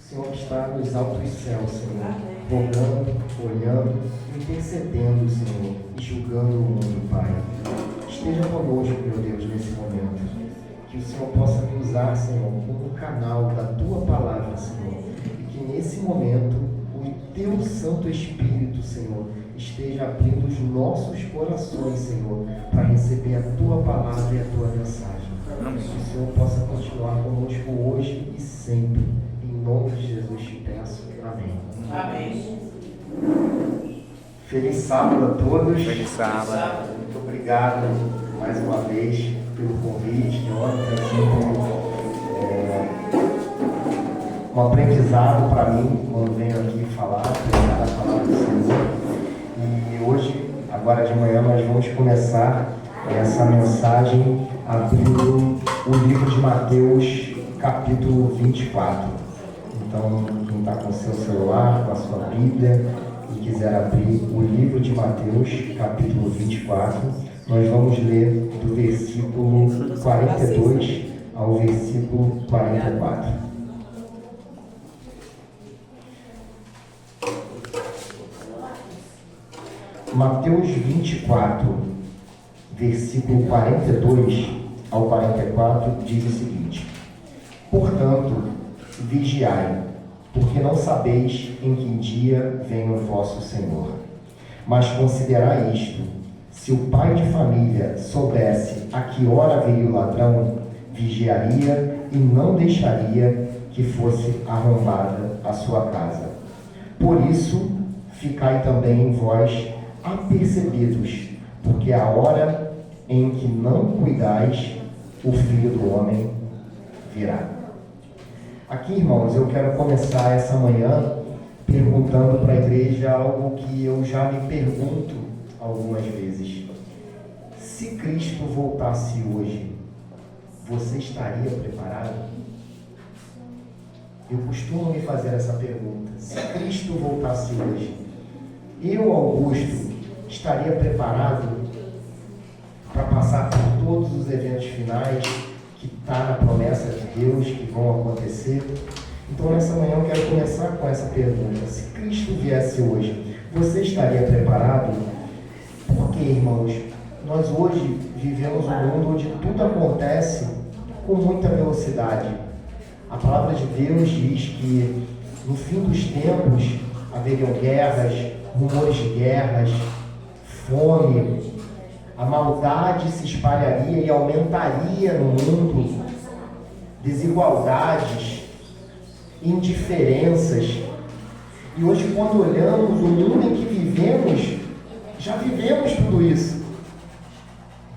Senhor que está nos altos céus, Senhor, rogando, olhando, intercedendo, Senhor, e julgando o mundo, Pai. Esteja conosco, meu Deus, nesse momento. Que o Senhor possa me usar, Senhor, como um canal da Tua Palavra, Senhor. E que nesse momento o Teu Santo Espírito, Senhor, esteja abrindo os nossos corações, Senhor, para receber a Tua Palavra e a Tua mensagem. Amém. Que o Senhor possa continuar conosco hoje e sempre. Em nome de Jesus te peço. Amém. Amém. Feliz sábado a todos. Feliz sábado. Muito obrigado mais uma vez pelo convite. Ontem, sempre um aprendizado para mim quando venho aqui falar, pregar a palavra do Senhor. E hoje, agora de manhã, nós vamos começar essa mensagem abrindo o livro de Mateus, capítulo 24. Então, quem está com o seu celular, com a sua Bíblia e quiser abrir o livro de Mateus, capítulo 24, nós vamos ler do versículo 42 ao versículo 44. Mateus 24, versículo 42 ao 44, diz o seguinte: Portanto, vigiai, porque não sabeis em que dia vem o vosso Senhor. Mas considerai isto: se o pai de família soubesse a que hora veio o ladrão, vigiaria e não deixaria que fosse arrombada a sua casa. Por isso, ficai também vós apercebidos, porque a hora em que não cuidais, o Filho do Homem virá. Aqui, irmãos, eu quero começar essa manhã perguntando para a igreja algo que eu já me pergunto algumas vezes. Se Cristo voltasse hoje, você estaria preparado? Eu costumo me fazer essa pergunta. Se Cristo voltasse hoje, eu, Augusto, estaria preparado para passar por todos os eventos finais que está na promessa de Deus, que vão acontecer? Então, nessa manhã eu quero começar com essa pergunta. Se Cristo viesse hoje, você estaria preparado? Porque, irmãos, nós hoje vivemos um mundo onde tudo acontece com muita velocidade. A palavra de Deus diz que no fim dos tempos haveriam guerras, rumores de guerras, fome, a maldade se espalharia e aumentaria no mundo, desigualdades, indiferenças. E hoje, quando olhamos o mundo em que vivemos, já vivemos tudo isso.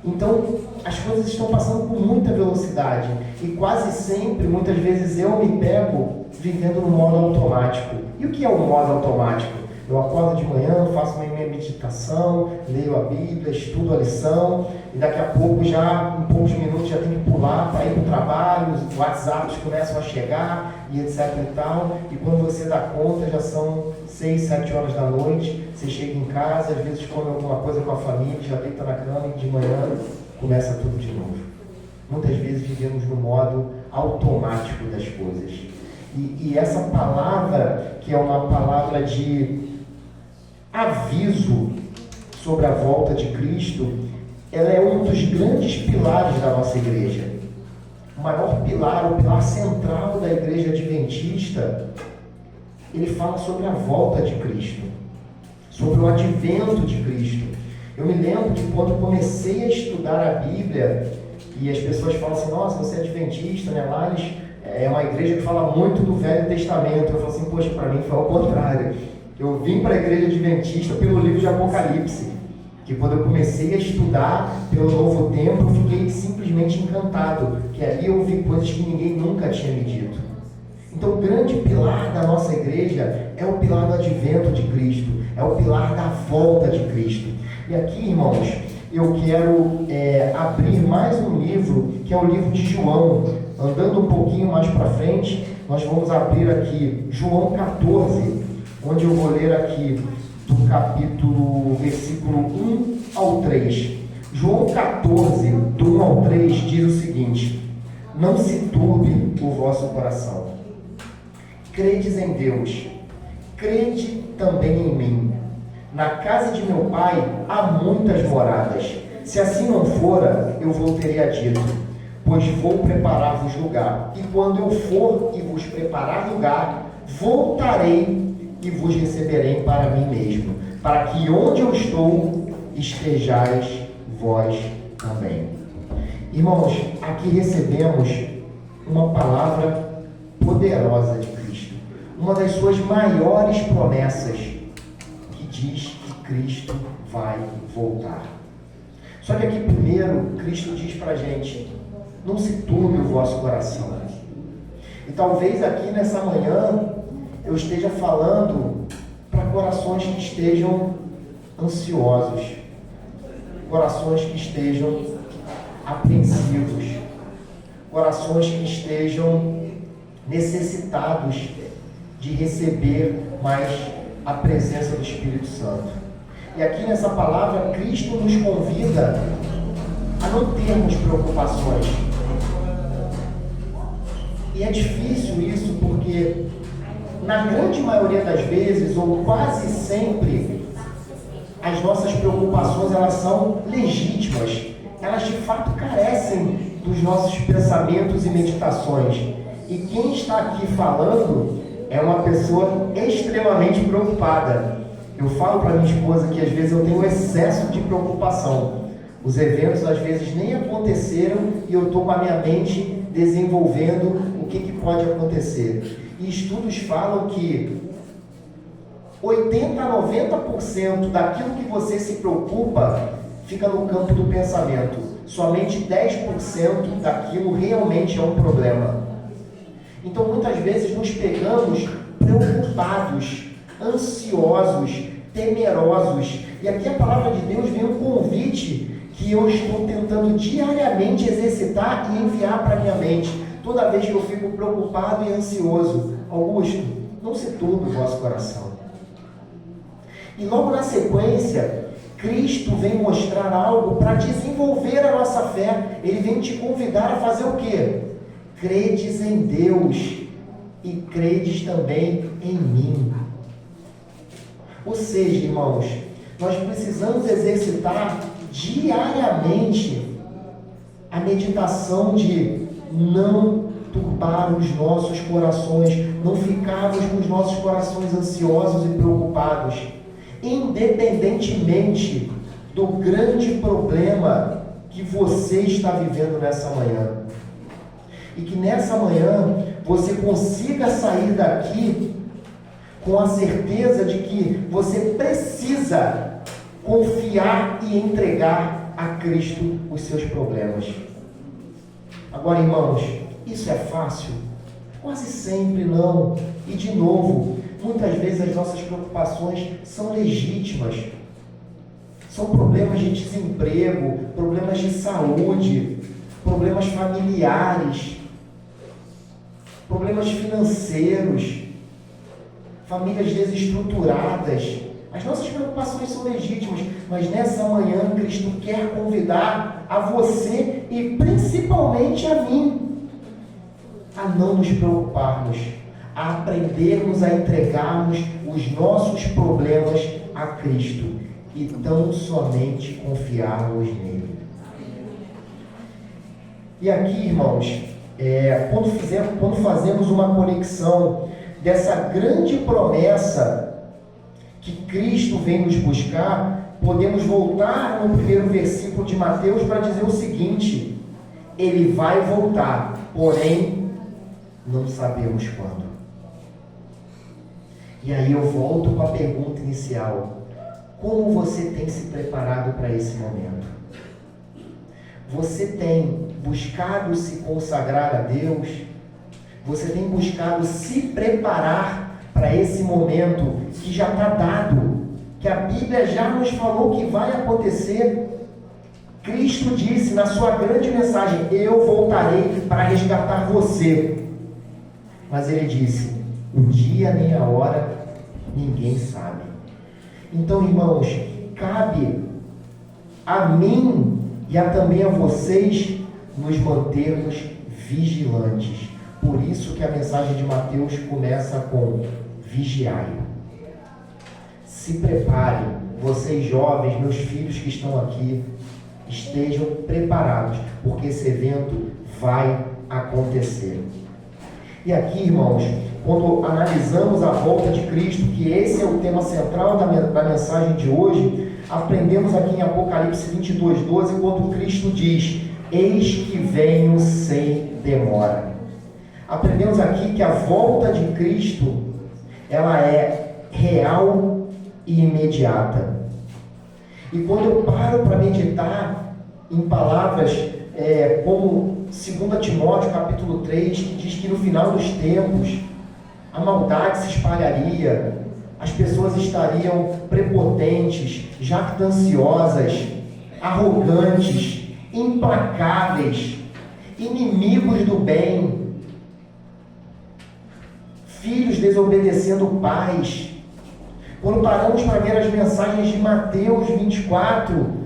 Então, as coisas estão passando com muita velocidade e quase sempre, muitas vezes, eu me pego vivendo no modo automático. E o que é o modo automático? Eu acordo de manhã, faço minha meditação, leio a Bíblia, estudo a lição e daqui a pouco, já em poucos minutos, já tenho que pular para ir para o trabalho, os WhatsApps começam a chegar e etc e tal. E quando você dá conta, já são 6, 7 horas da noite, você chega em casa, às vezes come alguma coisa com a família, já deita na cama e de manhã começa tudo de novo. Muitas vezes vivemos no modo automático das coisas. E essa palavra, que é uma palavra de aviso sobre a volta de Cristo, ela é um dos grandes pilares da nossa igreja. O maior pilar, o pilar central da igreja adventista, ele fala sobre a volta de Cristo, sobre o advento de Cristo. Eu me lembro que quando comecei a estudar a Bíblia, e as pessoas falam assim: nossa, você é adventista, né? Lá é uma igreja que fala muito do Velho Testamento. Eu falo assim: poxa, para mim foi ao contrário. Eu vim para a igreja adventista pelo livro de Apocalipse, que quando eu comecei a estudar pelo Novo Tempo, eu fiquei simplesmente encantado, que ali eu ouvi coisas que ninguém nunca tinha me dito. Então, o grande pilar da nossa igreja é o pilar do advento de Cristo, é o pilar da volta de Cristo. E aqui, irmãos, eu quero abrir mais um livro, que é o livro de João. Andando um pouquinho mais para frente, nós vamos abrir aqui João 14, onde eu vou ler aqui do capítulo, versículo 1 ao 3. João 14, do 1 ao 3, diz o seguinte: não se turbe o vosso coração. credes em Deus, crede também em mim. Na casa de meu pai há muitas moradas. Se assim não fora, eu vou teria dito, pois vou preparar-vos lugar. E quando eu for e vos preparar lugar, voltarei e vos receberei para mim mesmo, para que onde eu estou, estejais vós também. Irmãos, aqui recebemos uma palavra poderosa de Cristo, uma das suas maiores promessas, que diz que Cristo vai voltar. Só que aqui primeiro, Cristo diz para a gente, não se turbe o vosso coração. E talvez aqui nessa manhã, eu esteja falando para corações que estejam ansiosos, corações que estejam apreensivos, corações que estejam necessitados de receber mais a presença do Espírito Santo. E aqui nessa palavra, Cristo nos convida a não termos preocupações. E é difícil isso porque, na grande maioria das vezes, ou quase sempre, as nossas preocupações, elas são legítimas. Elas de fato carecem dos nossos pensamentos e meditações. E quem está aqui falando é uma pessoa extremamente preocupada. Eu falo para minha esposa que às vezes eu tenho excesso de preocupação. Os eventos às vezes nem aconteceram e eu estou com a minha mente desenvolvendo o que pode acontecer. E estudos falam que 80% a 90% daquilo que você se preocupa fica no campo do pensamento. Somente 10% daquilo realmente é um problema. Então muitas vezes nos pegamos preocupados, ansiosos, temerosos. E aqui a palavra de Deus vem um convite que eu estou tentando diariamente exercitar e enviar para a minha mente. Toda vez que eu fico preocupado e ansioso, Augusto, não se turbe o vosso coração. E logo na sequência, Cristo vem mostrar algo para desenvolver a nossa fé. Ele vem te convidar a fazer o quê? Credes em Deus e credes também em mim. Ou seja, irmãos, nós precisamos exercitar diariamente a meditação de não turbar os nossos corações, não ficarmos com os nossos corações ansiosos e preocupados, independentemente do grande problema que você está vivendo nessa manhã. E que nessa manhã você consiga sair daqui com a certeza de que você precisa confiar e entregar a Cristo os seus problemas. Agora, irmãos, isso é fácil? Quase sempre não. E de novo, muitas vezes as nossas preocupações são legítimas. São problemas de desemprego, problemas de saúde, problemas familiares, problemas financeiros, famílias desestruturadas. As nossas preocupações são legítimas, mas nessa manhã Cristo quer convidar a você e principalmente a mim a não nos preocuparmos, a aprendermos a entregarmos os nossos problemas a Cristo e tão somente confiarmos nele. E aqui, irmãos, quando fazemos uma conexão dessa grande promessa que Cristo vem nos buscar, podemos voltar no primeiro versículo de Mateus para dizer o seguinte: Ele vai voltar, porém não sabemos quando. E aí eu volto para a pergunta inicial: como você tem se preparado para esse momento? Você tem buscado se consagrar a Deus? Você tem buscado se preparar para esse momento que já está dado, que a Bíblia já nos falou que vai acontecer? Cristo disse na sua grande mensagem: eu voltarei para resgatar você. Mas ele disse: o dia nem a hora ninguém sabe. Então, irmãos, cabe a mim e também a vocês nos mantermos vigilantes, Por isso que a mensagem de Mateus começa com vigiai. Se preparem, vocês jovens, meus filhos que estão aqui, estejam preparados, porque esse evento vai acontecer. E aqui, irmãos, quando analisamos a volta de Cristo, que esse é o tema central da mensagem de hoje, aprendemos aqui em Apocalipse 22:12, quando Cristo diz: eis que venho sem demora. Aprendemos aqui que a volta de Cristo, ela é real e imediata. E quando eu paro para meditar em palavras como 2 Timóteo capítulo 3, que diz que no final dos tempos a maldade se espalharia, as pessoas estariam prepotentes, jactanciosas, arrogantes, implacáveis, inimigos do bem, filhos desobedecendo pais. Quando paramos para ver as mensagens de Mateus 24,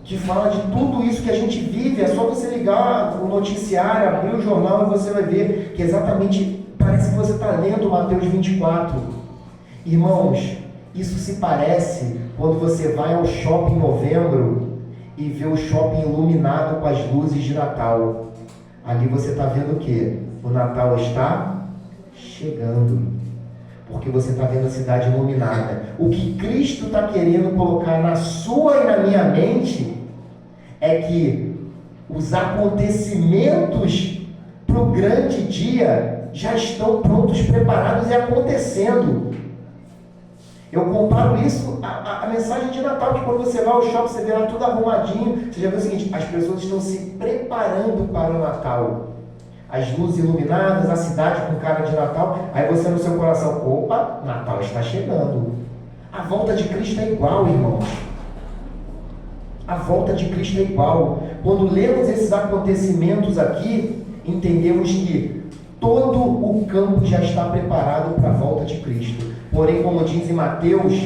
que fala de tudo isso que a gente vive, é só você ligar o noticiário, abrir o jornal e você vai ver que exatamente parece que você está lendo Mateus 24. Irmãos, isso se parece quando você vai ao shopping em novembro e vê o shopping iluminado com as luzes de Natal. Ali você está vendo o quê? O Natal está chegando, porque você está vendo a cidade iluminada. O que Cristo está querendo colocar na sua e na minha mente é que os acontecimentos para o grande dia já estão prontos, preparados e acontecendo. Eu comparo isso à mensagem de Natal, que quando você vai ao shopping, você vê lá tudo arrumadinho. Você já vê o seguinte: as pessoas estão se preparando para o Natal. As luzes iluminadas, a cidade com cara de Natal. Aí você no seu coração: opa, Natal está chegando. A volta de Cristo é igual, irmãos. A volta de Cristo é igual. Quando lemos esses acontecimentos aqui, entendemos que todo o campo já está preparado para a volta de Cristo. Porém, como diz em Mateus,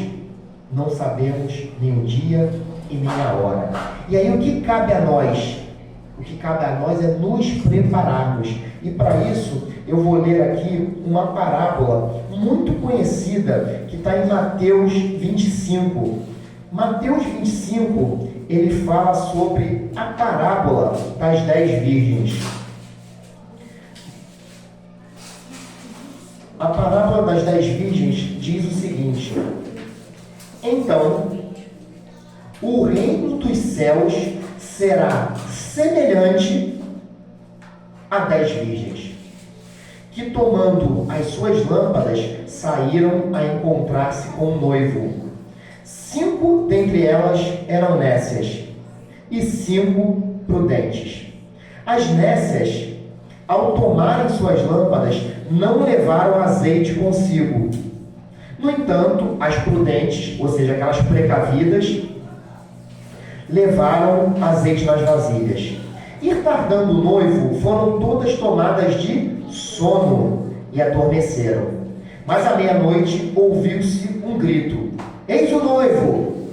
não sabemos nem o dia e nem a hora. E aí o que cabe a nós? O que cabe a nós é nos prepararmos. E para isso, eu vou ler aqui uma parábola muito conhecida, que está em Mateus 25. Mateus 25, ele fala sobre a parábola das 10 virgens. A parábola das 10 virgens diz o seguinte: então, o reino dos céus será semelhante a 10 virgens, que tomando as suas lâmpadas, saíram a encontrar-se com o noivo. 5 dentre elas eram nécias, e 5 prudentes. As nécias, ao tomarem suas lâmpadas, não levaram azeite consigo. No entanto, as prudentes, ou seja, aquelas precavidas, levaram azeite nas vasilhas. E tardando o noivo, foram todas tomadas de sono e adormeceram. Mas à meia-noite ouviu-se um grito: eis o noivo!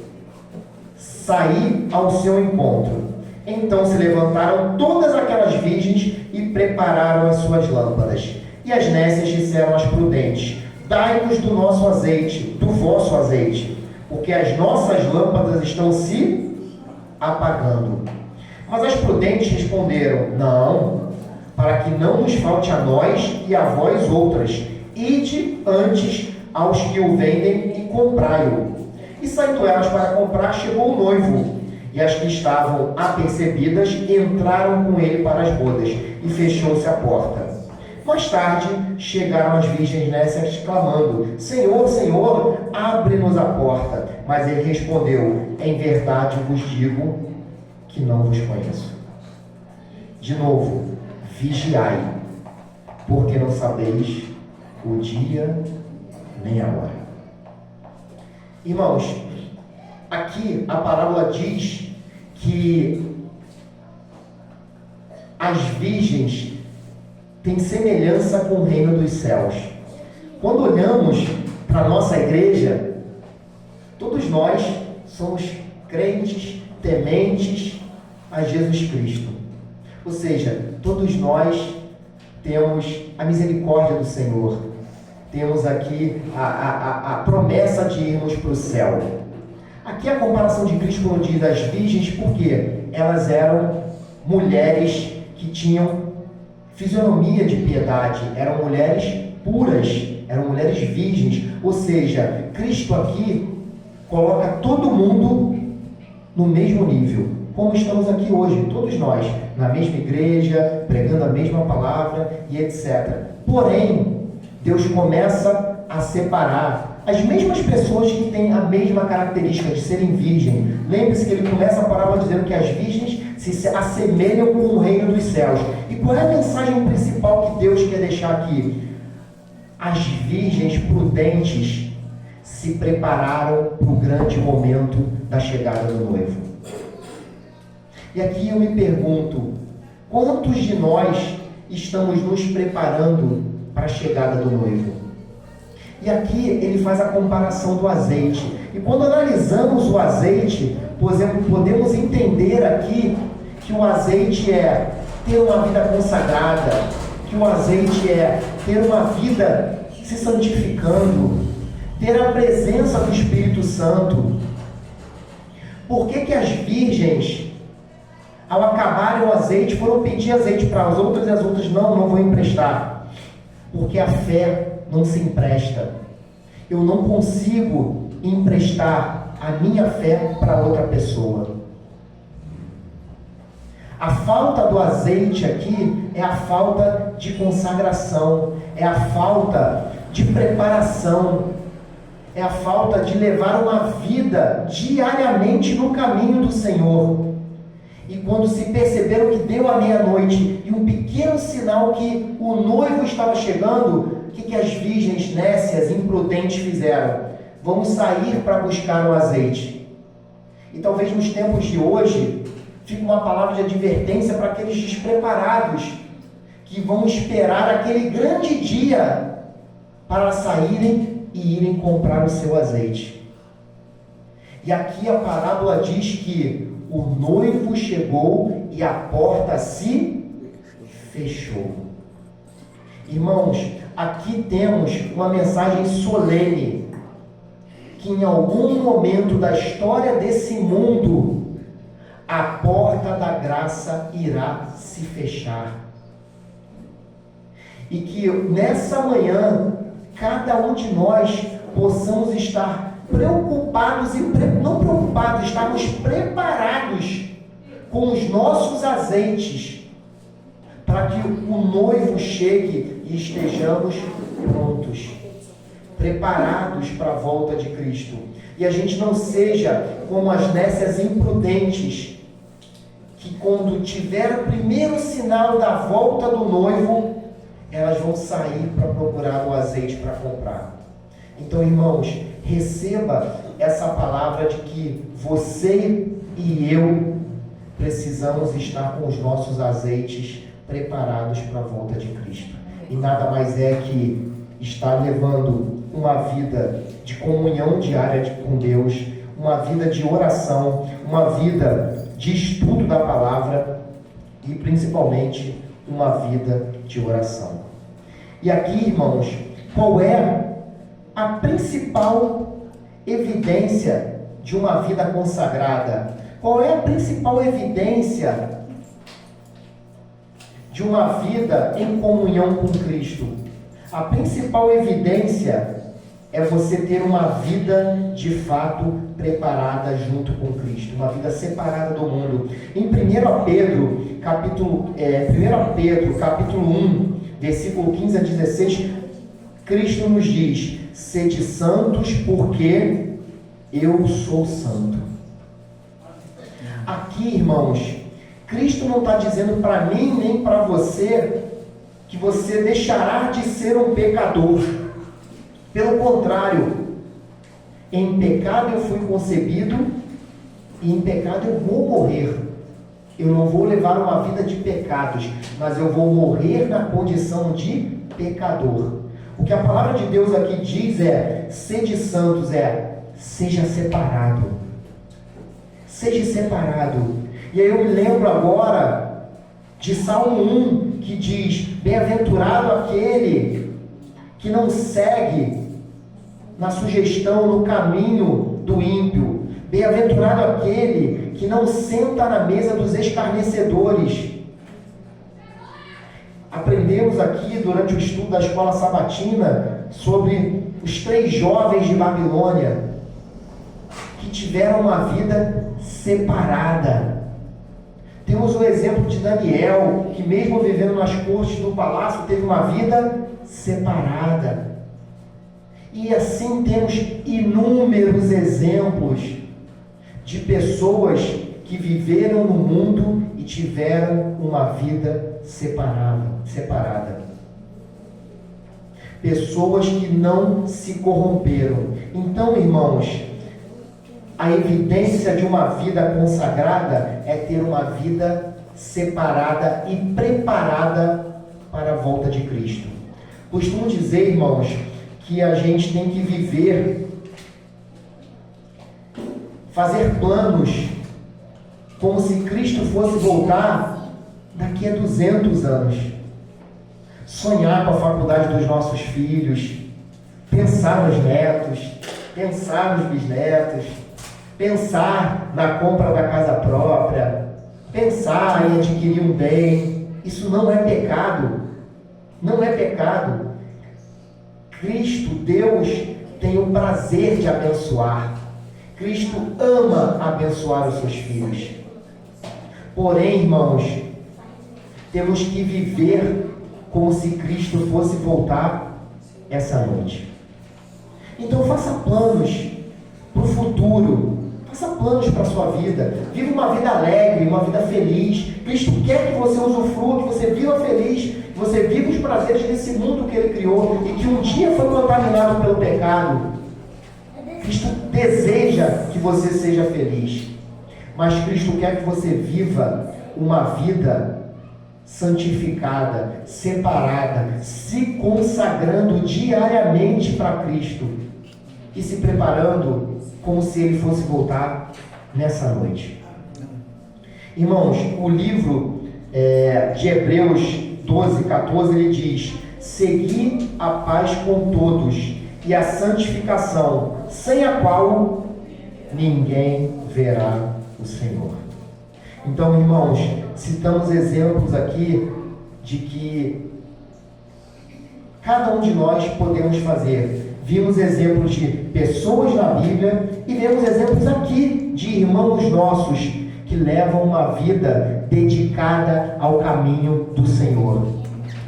Saí ao seu encontro. Então se levantaram todas aquelas virgens e prepararam as suas lâmpadas. E as nécias disseram às prudentes: dai-nos do nosso azeite, do vosso azeite, porque as nossas lâmpadas estão se apagando. Mas as prudentes responderam: não, para que não nos falte a nós e a vós outras, ide antes aos que o vendem e comprai-o. E saindo elas para comprar, chegou o noivo, e as que estavam apercebidas entraram com ele para as bodas, e fechou-se a porta. Mais tarde, chegaram as virgens nécias, clamando: Senhor, Senhor, abre-nos a porta. Mas ele respondeu: em verdade vos digo que não vos conheço. De novo, vigiai, porque não sabeis o dia nem a hora. Irmãos, aqui a parábola diz que as virgens têm semelhança com o reino dos céus. Quando olhamos para a nossa igreja, todos nós somos crentes, tementes a Jesus Cristo. Ou seja, todos nós temos a misericórdia do Senhor, temos aqui a promessa de irmos para o céu. Aqui a comparação de Cristo quando diz das virgens, porque elas eram mulheres que tinham fisionomia de piedade, eram mulheres puras, eram mulheres virgens, ou seja, Cristo aqui coloca todo mundo no mesmo nível, como estamos aqui hoje, todos nós, na mesma igreja, pregando a mesma palavra e etc. Porém, Deus começa a separar as mesmas pessoas que têm a mesma característica de serem virgens. Lembre-se que ele começa a parábola dizendo que as virgens se assemelham com o reino dos céus. E qual é a mensagem principal que Deus quer deixar aqui? As virgens prudentes se prepararam para o grande momento da chegada do noivo. E aqui eu me pergunto, quantos de nós estamos nos preparando para a chegada do noivo? E aqui ele faz a comparação do azeite. E quando analisamos o azeite, podemos entender aqui que o azeite é ter uma vida consagrada, que o azeite é ter uma vida se santificando, ter a presença do Espírito Santo. Por que que as virgens, ao acabarem o azeite, foram pedir azeite para as outras e as outras não vou emprestar? Porque a fé não se empresta. Eu não consigo emprestar a minha fé para outra pessoa. A falta do azeite aqui é a falta de consagração, é a falta de preparação, é a falta de levar uma vida diariamente no caminho do Senhor. E quando se perceberam que deu a meia-noite e um pequeno sinal que o noivo estava chegando, o que as virgens nécias, imprudentes fizeram? Vamos sair para buscar o azeite. E talvez nos tempos de hoje fique uma palavra de advertência para aqueles despreparados que vão esperar aquele grande dia para saírem e irem comprar o seu azeite. E aqui a parábola diz que o noivo chegou e a porta se fechou. Irmãos, aqui temos uma mensagem solene, que em algum momento da história desse mundo, a porta da graça irá se fechar. E que nessa manhã, cada um de nós possamos estar preocupados não preocupados, estarmos preparados com os nossos azeites, para que o noivo chegue e estejamos prontos, preparados para a volta de Cristo. E a gente não seja como as nécias imprudentes, que quando tiver o primeiro sinal da volta do noivo, elas vão sair para procurar o azeite para comprar. Então, irmãos, receba essa palavra de que você e eu precisamos estar com os nossos azeites preparados para a volta de Cristo. E nada mais é que estar levando uma vida de comunhão diária com Deus, uma vida de oração, uma vida de estudo da palavra e principalmente uma vida de oração. E aqui, irmãos, qual é a principal evidência de uma vida consagrada? Qual é a principal evidência de uma vida em comunhão com Cristo? A principal evidência é você ter uma vida de fato preparada junto com Cristo, uma vida separada do mundo. Em 1 Pedro, capítulo 1, versículo 15 a 16, Cristo nos diz: sede santos, porque eu sou santo. Aqui, irmãos, Cristo não está dizendo para mim nem para você que você deixará de ser um pecador. Pelo contrário, em pecado eu fui concebido e em pecado eu vou morrer. Eu não vou levar uma vida de pecados, mas eu vou morrer na condição de pecador. O que a palavra de Deus aqui diz é: sede santos, seja separado. Seja separado. E aí eu me lembro agora de Salmo 1, que diz: Bem-aventurado aquele que não segue na sugestão, no caminho do ímpio. Bem-aventurado aquele que não senta na mesa dos escarnecedores. Aprendemos aqui durante o estudo da escola sabatina sobre os 3 jovens de Babilônia que tiveram uma vida separada. Temos o exemplo de Daniel, que mesmo vivendo nas cortes do palácio, teve uma vida separada. E assim temos inúmeros exemplos de pessoas que viveram no mundo e tiveram uma vida separada. Pessoas que não se corromperam. Então, irmãos, a evidência de uma vida consagrada é ter uma vida separada e preparada para a volta de Cristo. Costumo dizer, irmãos, que a gente tem que viver, fazer planos como se Cristo fosse voltar daqui a 200 anos. Sonhar com a faculdade dos nossos filhos, pensar nos netos, pensar nos bisnetos, pensar na compra da casa própria, pensar em adquirir um bem. Isso não é pecado. Não é pecado. Cristo, Deus, tem o prazer de abençoar. Cristo ama abençoar os seus filhos. Porém, irmãos, temos que viver como se Cristo fosse voltar essa noite. Então faça planos para o futuro. Faça planos para a sua vida. Viva uma vida alegre, uma vida feliz. Cristo quer que você usufrua, que você viva feliz, que você viva os prazeres desse mundo que Ele criou e que um dia foi contaminado pelo pecado. Cristo deseja que você seja feliz. Mas Cristo quer que você viva uma vida santificada, separada, se consagrando diariamente para Cristo e se preparando como se Ele fosse voltar nessa noite. Irmãos, o livro de Hebreus 12, 14, ele diz: segui a paz com todos e a santificação, sem a qual ninguém verá o Senhor. Então, irmãos, citamos exemplos aqui de que cada um de nós podemos fazer. Vimos exemplos de pessoas na Bíblia e vemos exemplos aqui de irmãos nossos que levam uma vida dedicada ao caminho do Senhor.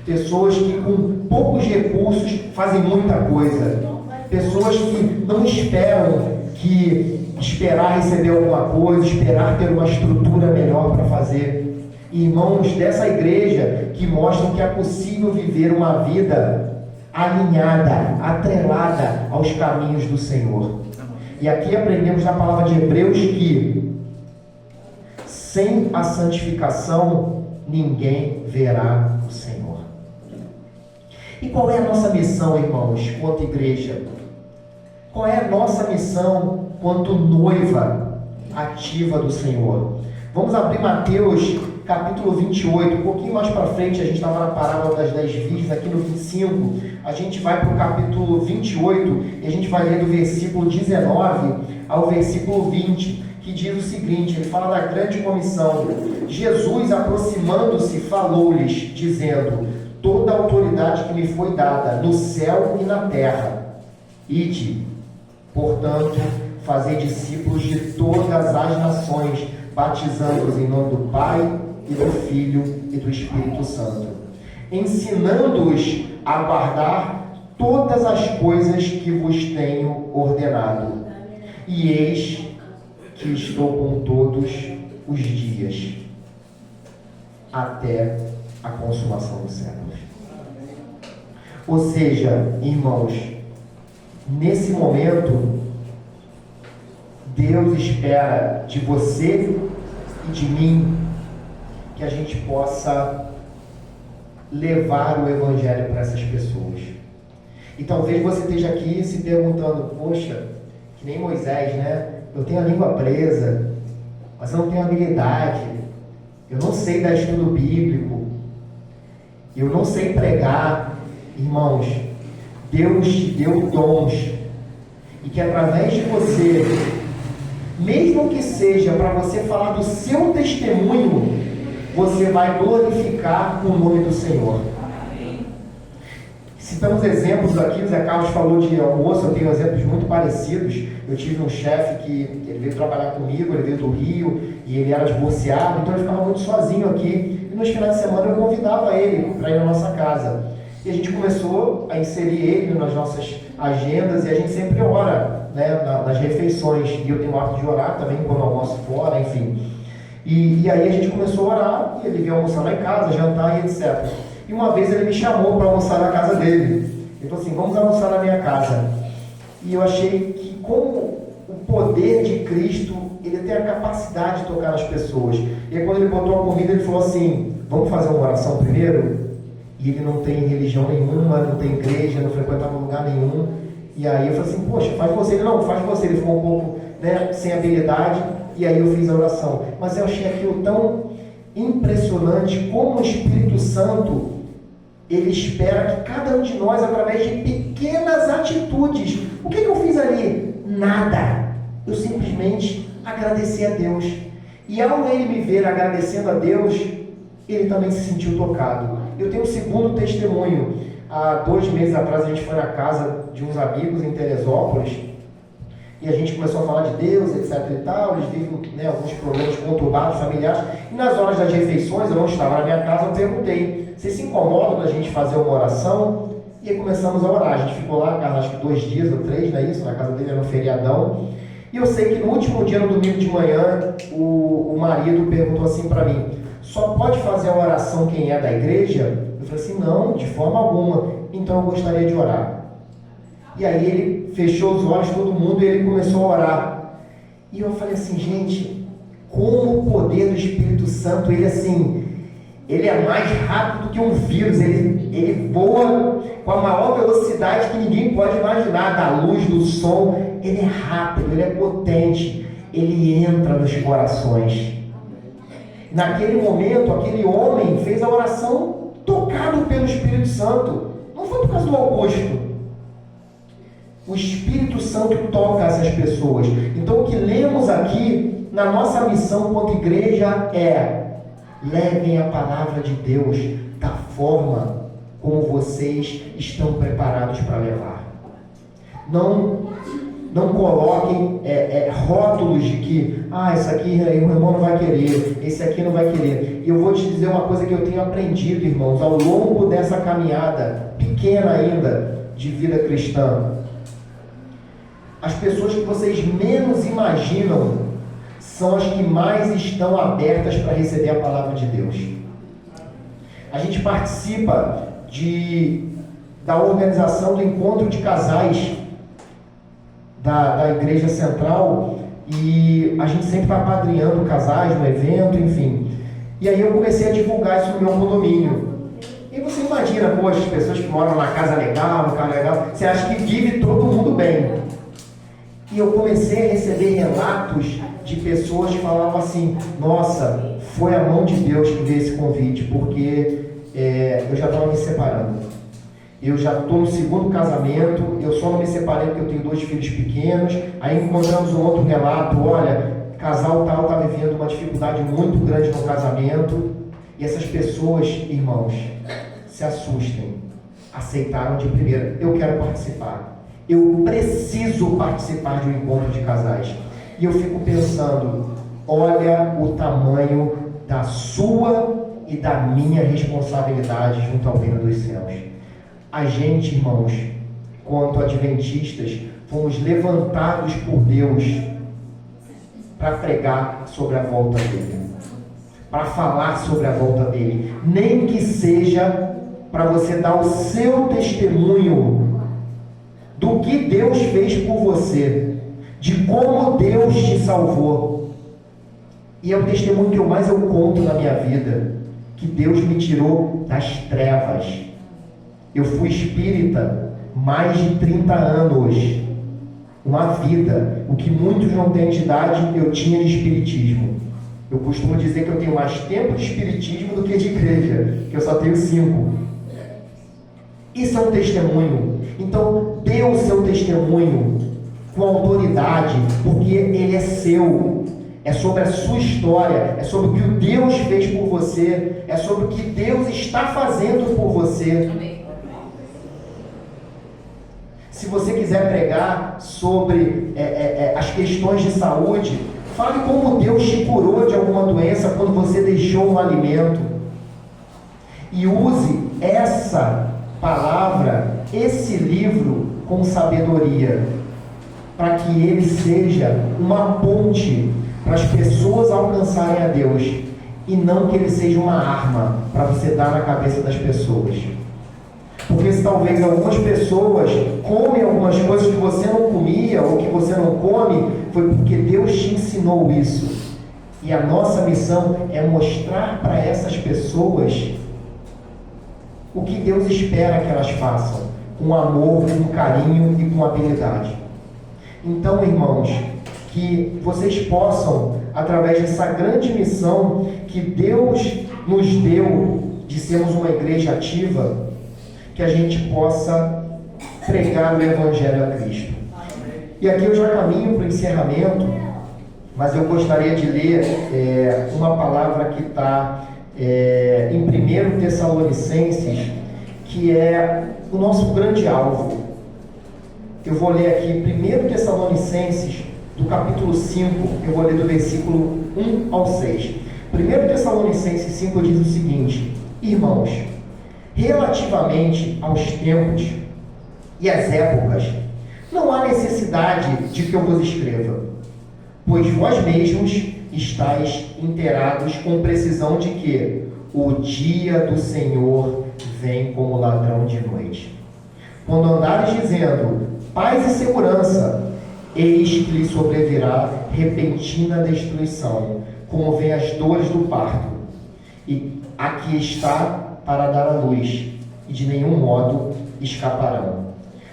Pessoas que com poucos recursos fazem muita coisa. Pessoas que não esperar receber alguma coisa, esperar ter uma estrutura melhor para fazer. Irmãos dessa igreja que mostram que é possível viver uma vida alinhada, atrelada aos caminhos do Senhor. E aqui aprendemos na palavra de Hebreus que sem a santificação ninguém verá o Senhor. E qual é a nossa missão, irmãos, quanto igreja? Qual é a nossa missão quanto noiva ativa do Senhor? Vamos abrir Mateus capítulo 28, um pouquinho mais para frente. A gente estava na parábola das 10 virgens, aqui no 25, a gente vai para o capítulo 28 e a gente vai ler do versículo 19 ao versículo 20, que diz o seguinte, ele fala da grande comissão. Jesus, aproximando-se, falou-lhes, dizendo: toda a autoridade que me foi dada no céu e na terra, ide, portanto, fazei discípulos de todas as nações, batizando-os em nome do Pai, e do Filho e do Espírito Santo, ensinando-os a guardar todas as coisas que vos tenho ordenado. E eis que estou com todos os dias, até a consumação dos séculos. Ou seja, irmãos, nesse momento, Deus espera de você e de mim que a gente possa levar o Evangelho para essas pessoas. E talvez você esteja aqui se perguntando: poxa, que nem Moisés, né? Eu tenho a língua presa, mas eu não tenho habilidade, eu não sei dar estudo bíblico. eu não sei pregar, irmãos, Deus te deu dons, e que através de você, mesmo que seja para você falar do seu testemunho, você vai glorificar o nome do Senhor. Citamos exemplos aqui, o Zé Carlos falou de almoço, eu tenho exemplos muito parecidos. Eu tive um chefe que ele veio trabalhar comigo, ele veio do Rio, e ele era divorciado, então ele ficava muito sozinho aqui, e nos finais de semana eu convidava ele para ir na nossa casa. E a gente começou a inserir ele nas nossas agendas, e a gente sempre ora, né, nas refeições, e eu tenho o hábito de orar também quando almoço fora, enfim. E aí a gente começou a orar, e ele veio almoçar lá em casa, jantar e etc. E uma vez ele me chamou para almoçar na casa dele. Ele falou assim, vamos almoçar na minha casa. E eu achei que como o poder de Cristo, ele tem a capacidade de tocar nas pessoas. E aí quando ele botou a comida, ele falou assim, vamos fazer uma oração primeiro? E ele não tem religião nenhuma, não tem igreja, não frequentava lugar nenhum. E aí eu falei assim, poxa, faz você. Ele, não, faz você. Ele ficou um pouco, né, sem habilidade. E aí eu fiz a oração. Mas eu achei aquilo tão impressionante como o Espírito Santo, ele espera que cada um de nós, através de pequenas atitudes, o que eu fiz ali? Nada. Eu simplesmente agradeci a Deus. E ao ele me ver agradecendo a Deus, ele também se sentiu tocado. Eu tenho um segundo testemunho. Há 2 meses atrás a gente foi na casa de uns amigos em Teresópolis, e a gente começou a falar de Deus, etc e tal. Eles vivem, né, alguns problemas conturbados, familiares, e nas horas das refeições, eu não estava na minha casa, eu perguntei, vocês se incomodam da gente fazer uma oração? E aí começamos a orar. A gente ficou lá, acho que 2 dias ou 3, não é isso? Na casa dele era um feriadão. E eu sei que no último dia, no domingo de manhã, o marido perguntou assim para mim, só pode fazer a oração quem é da igreja? Eu falei assim, não, de forma alguma. Então eu gostaria de orar. E aí ele fechou os olhos, todo mundo, e ele começou a orar. E eu falei assim, gente, como o poder do Espírito Santo, ele assim, ele é mais rápido que um vírus, ele voa com a maior velocidade que ninguém pode imaginar, da luz, do som. Ele é rápido, ele é potente, ele entra nos corações. Naquele momento, aquele homem fez a oração tocado pelo Espírito Santo. Não foi por causa do Augusto. O Espírito Santo toca essas pessoas. Então, o que lemos aqui na nossa missão quanto igreja é: levem a palavra de Deus da forma como vocês estão preparados para levar. Não coloquem rótulos de que, esse aqui o irmão não vai querer, esse aqui não vai querer. E eu vou te dizer uma coisa que eu tenho aprendido, irmãos, ao longo dessa caminhada, pequena ainda, de vida cristã. As pessoas que vocês menos imaginam são as que mais estão abertas para receber a palavra de Deus. A gente participa da organização do encontro de casais da Igreja Central, e a gente sempre está apadrinhando casais no evento, enfim. E aí eu comecei a divulgar isso no meu condomínio. E você imagina, poxa, as pessoas que moram na casa legal, no carro legal, você acha que vive todo mundo bem. E eu comecei a receber relatos de pessoas que falavam assim, nossa, foi a mão de Deus que veio esse convite, porque eu já estava me separando. Eu já estou no 2º casamento, eu só não me separei porque eu tenho 2 filhos pequenos. Aí encontramos um outro relato, olha, casal tal está vivendo uma dificuldade muito grande no casamento. E essas pessoas, irmãos, se assustem, aceitaram de primeira, eu quero participar. Eu preciso participar de um encontro de casais. E eu fico pensando, olha o tamanho da sua e da minha responsabilidade junto ao reino dos céus. A gente, irmãos, quanto adventistas, fomos levantados por Deus para pregar sobre a volta dele, para falar sobre a volta dele, nem que seja para você dar o seu testemunho do que Deus fez por você, de como Deus te salvou. E é o testemunho que eu conto na minha vida, que Deus me tirou das trevas. Eu fui espírita mais de 30 anos, uma vida. O que muitos não têm de idade, eu tinha de espiritismo. Eu costumo dizer que eu tenho mais tempo de espiritismo do que de igreja, que eu só tenho 5. Isso é um testemunho. Então, dê o seu testemunho com autoridade, porque ele é seu. É sobre a sua história, é sobre o que o Deus fez por você, é sobre o que Deus está fazendo por você. Se você quiser pregar sobre as questões de saúde, fale como Deus te curou de alguma doença quando você deixou um alimento. E use essa palavra, esse livro, com sabedoria, para que ele seja uma ponte para as pessoas alcançarem a Deus, e não que ele seja uma arma para você dar na cabeça das pessoas. Porque se talvez algumas pessoas comem algumas coisas que você não comia, ou que você não come, foi porque Deus te ensinou isso. E a nossa missão é mostrar para essas pessoas o que Deus espera que elas façam, com amor, com carinho e com habilidade. Então, irmãos, que vocês possam, através dessa grande missão que Deus nos deu de sermos uma igreja ativa, que a gente possa pregar o Evangelho a Cristo. E aqui eu já caminho para o encerramento, mas eu gostaria de ler uma palavra que está em 1 Tessalonicenses, que é o nosso grande alvo. Eu vou ler aqui 1 Tessalonicenses, do capítulo 5, eu vou ler do versículo 1 ao 6. 1 Tessalonicenses 5 diz o seguinte: irmãos, relativamente aos tempos e às épocas, não há necessidade de que eu vos escreva, pois vós mesmos estáis inteirados com precisão de que o dia do Senhor vem como ladrão de noite. Quando andares dizendo paz e segurança, eis que lhe sobrevirá repentina destruição, como vem as dores do parto, e aqui está para dar a luz, e de nenhum modo escaparão.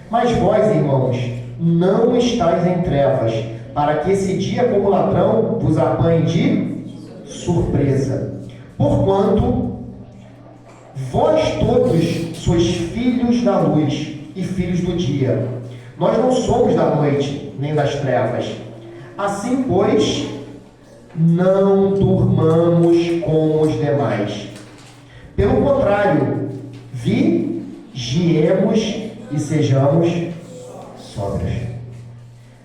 Mas vós, irmãos, não estáis em trevas, para que esse dia como ladrão vos apanhe de surpresa. Porquanto vós todos sois filhos da luz e filhos do dia. Nós não somos da noite, nem das trevas. Assim, pois, não durmamos como os demais. Pelo contrário, vigiemos e sejamos sóbrios.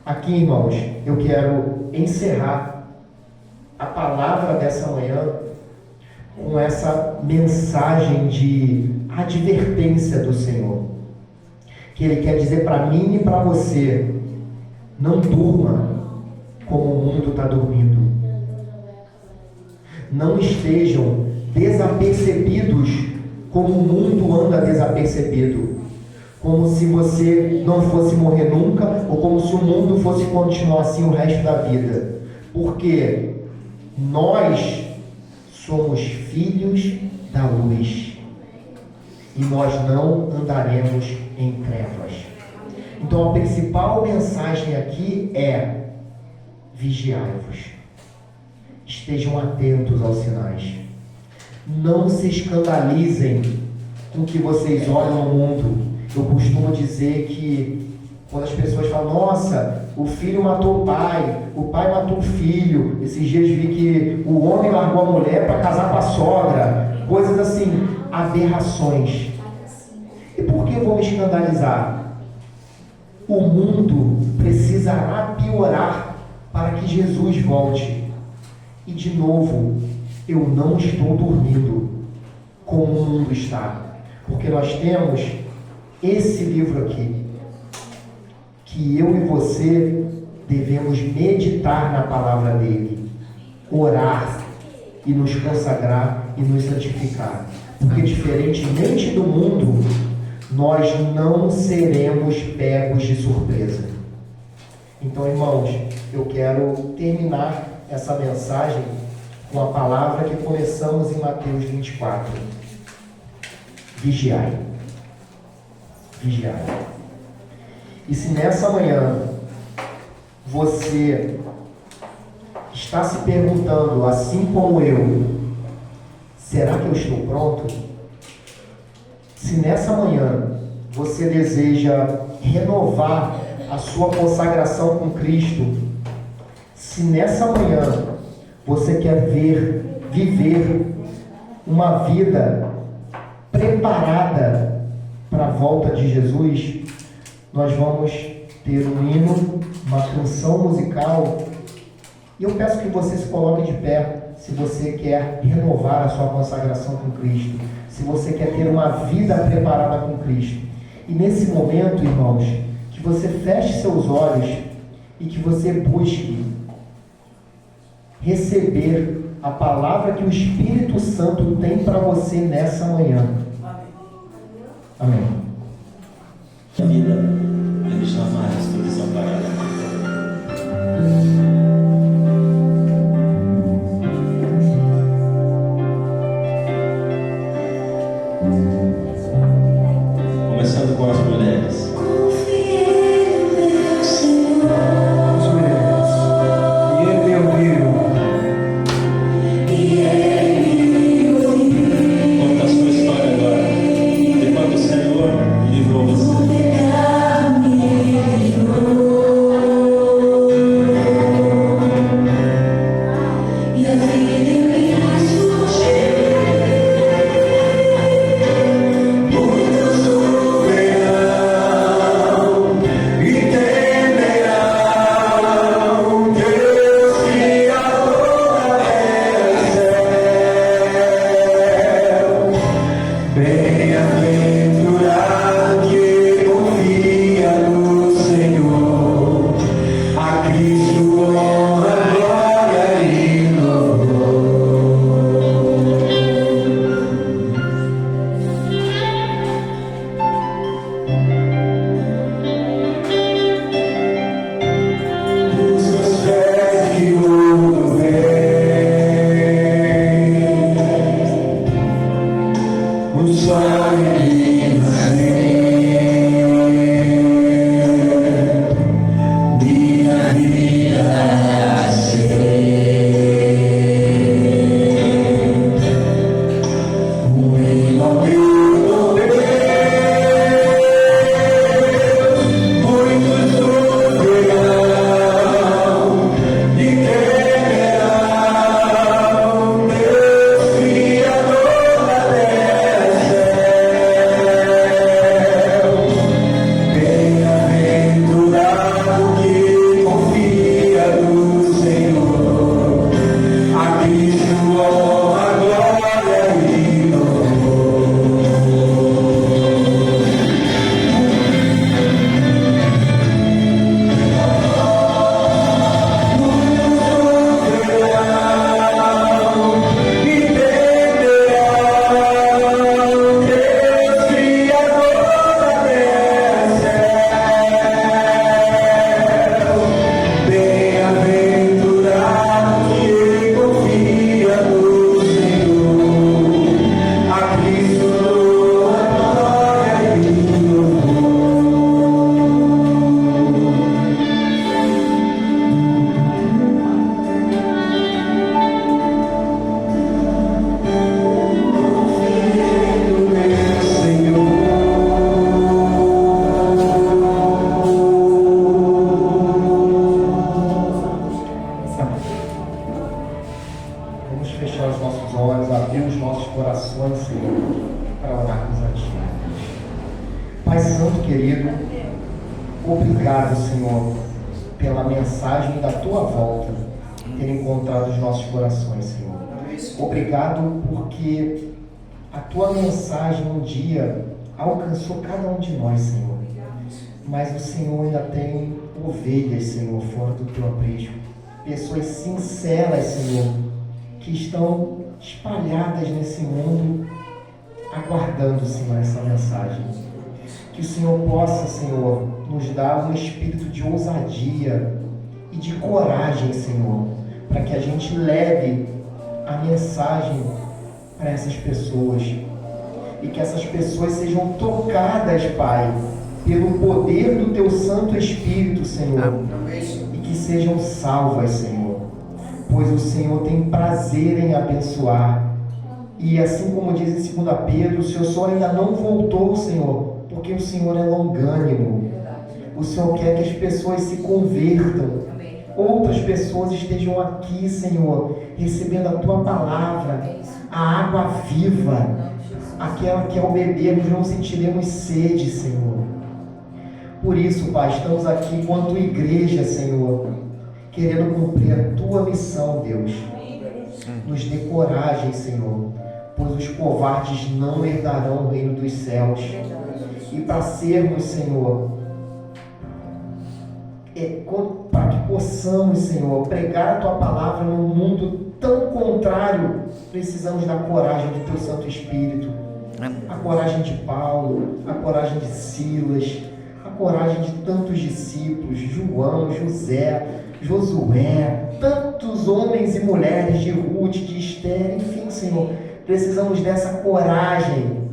Aqui, irmãos, eu quero encerrar a palavra dessa manhã com essa mensagem de advertência do Senhor, que Ele quer dizer para mim e para você: não durma como o mundo está dormindo. Não estejam desapercebidos como o mundo anda desapercebido, como se você não fosse morrer nunca, ou como se o mundo fosse continuar assim o resto da vida, porque nós somos filhos da luz e nós não andaremos em trevas. Então a principal mensagem aqui é: vigiai-vos, estejam atentos aos sinais, não se escandalizem com o que vocês olham no mundo. Eu costumo dizer que quando as pessoas falam: nossa, o filho matou o pai matou o filho, esses dias vi que o homem largou a mulher para casar com a sogra, coisas assim, aberrações. E por que eu vou me escandalizar? O mundo precisará piorar para que Jesus volte. E de novo, eu não estou dormindo como o mundo está, porque nós temos esse livro aqui, que eu e você devemos meditar na palavra dele, orar e nos consagrar e nos santificar, porque diferentemente do mundo, nós não seremos pegos de surpresa. Então, irmãos, eu quero terminar essa mensagem com a palavra que começamos em Mateus 24. Vigiai. Vigiai. E se nessa manhã você está se perguntando, assim como eu, será que eu estou pronto? Se nessa manhã você deseja renovar a sua consagração com Cristo, se nessa manhã você quer viver uma vida preparada para a volta de Jesus, nós vamos ter um hino, uma canção musical, e eu peço que você se coloque de pé se você quer renovar a sua consagração com Cristo, se você quer ter uma vida preparada com Cristo. E nesse momento, irmãos, que você feche seus olhos e que você busque receber a palavra que o Espírito Santo tem para você nessa manhã. Amém. A vida, ele jamais foi desamparado. Começando com as mulheres. Conta a sua história agora. De quando o Senhor livrou você. Pai Santo querido, obrigado, Senhor, pela mensagem da Tua volta ter encontrado os nossos corações, Senhor. Obrigado porque a Tua mensagem um dia alcançou cada um de nós, Senhor. Mas o Senhor ainda tem ovelhas, Senhor, fora do Teu aprisco. Pessoas sinceras, Senhor, que estão espalhadas nesse mundo, aguardando, Senhor, essa mensagem. Que o Senhor possa, Senhor, nos dar um espírito de ousadia e de coragem, Senhor, para que a gente leve a mensagem para essas pessoas e que essas pessoas sejam tocadas, Pai, pelo poder do Teu Santo Espírito, Senhor, e que sejam salvas, Senhor, pois o Senhor tem prazer em abençoar. E assim como diz em 2 Pedro, o Senhor só ainda não voltou, Senhor, porque porque o Senhor é longânimo. O Senhor quer que as pessoas se convertam. Outras pessoas estejam aqui, Senhor, recebendo a Tua palavra, a água viva, aquela que ao bebermos não sentiremos sede, Senhor. Por isso, Pai, estamos aqui enquanto igreja, Senhor, querendo cumprir a Tua missão, Deus. Nos dê coragem, Senhor, pois os covardes não herdarão o reino dos céus. E para sermos, Senhor, para que possamos, Senhor, pregar a Tua palavra num mundo tão contrário, precisamos da coragem do Teu Santo Espírito. A coragem de Paulo, a coragem de Silas, a coragem de tantos discípulos, João, José, Josué, tantos homens e mulheres, de Ruth, de Esther, enfim, Senhor, precisamos dessa coragem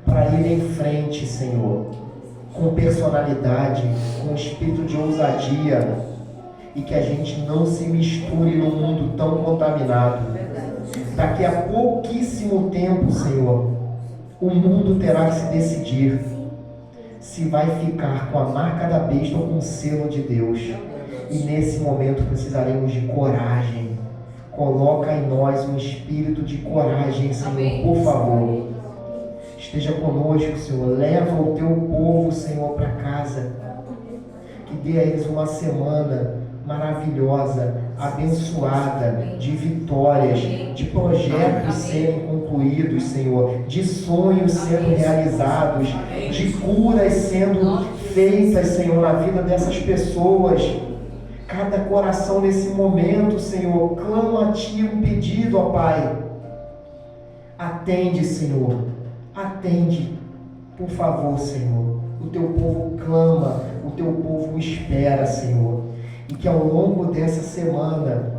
para ir em frente, Senhor, com personalidade, com espírito de ousadia, e que a gente não se misture num mundo tão contaminado. Daqui a pouquíssimo tempo, Senhor, o mundo terá que se decidir se vai ficar com a marca da besta ou com o selo de Deus. E nesse momento precisaremos de coragem. Coloca em nós um espírito de coragem, Senhor, amém, por favor. Esteja conosco, Senhor. Leva o Teu povo, Senhor, para casa. Que dê a eles uma semana maravilhosa, abençoada, de vitórias, de projetos serem concluídos, Senhor, de sonhos sendo realizados, de curas sendo feitas, Senhor, na vida dessas pessoas. Cada coração nesse momento, Senhor, clama a Ti um pedido, ó Pai. Atende, Senhor, atende, por favor, Senhor. O Teu povo clama, o Teu povo espera, Senhor. E que ao longo dessa semana,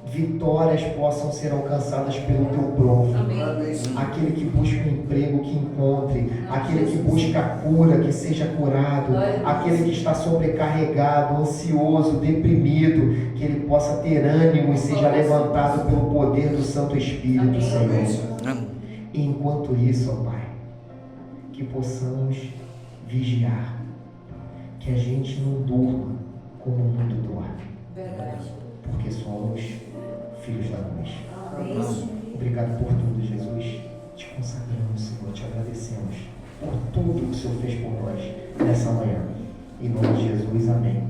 vitórias possam ser alcançadas pelo Teu povo. Amém. Aquele que busca um emprego, que encontre. Aquele que busca a cura, que seja curado. Aquele que está sobrecarregado, ansioso, deprimido, que ele possa ter ânimo e seja levantado pelo poder do Santo Espírito, Senhor. E enquanto isso, ó Pai, que possamos vigiar, que a gente não durma como o mundo dorme, porque somos filhos da luz. Obrigado por tudo, Jesus. Te consagramos, Senhor, te agradecemos por tudo que o Senhor fez por nós nessa manhã. Em nome de Jesus, amém.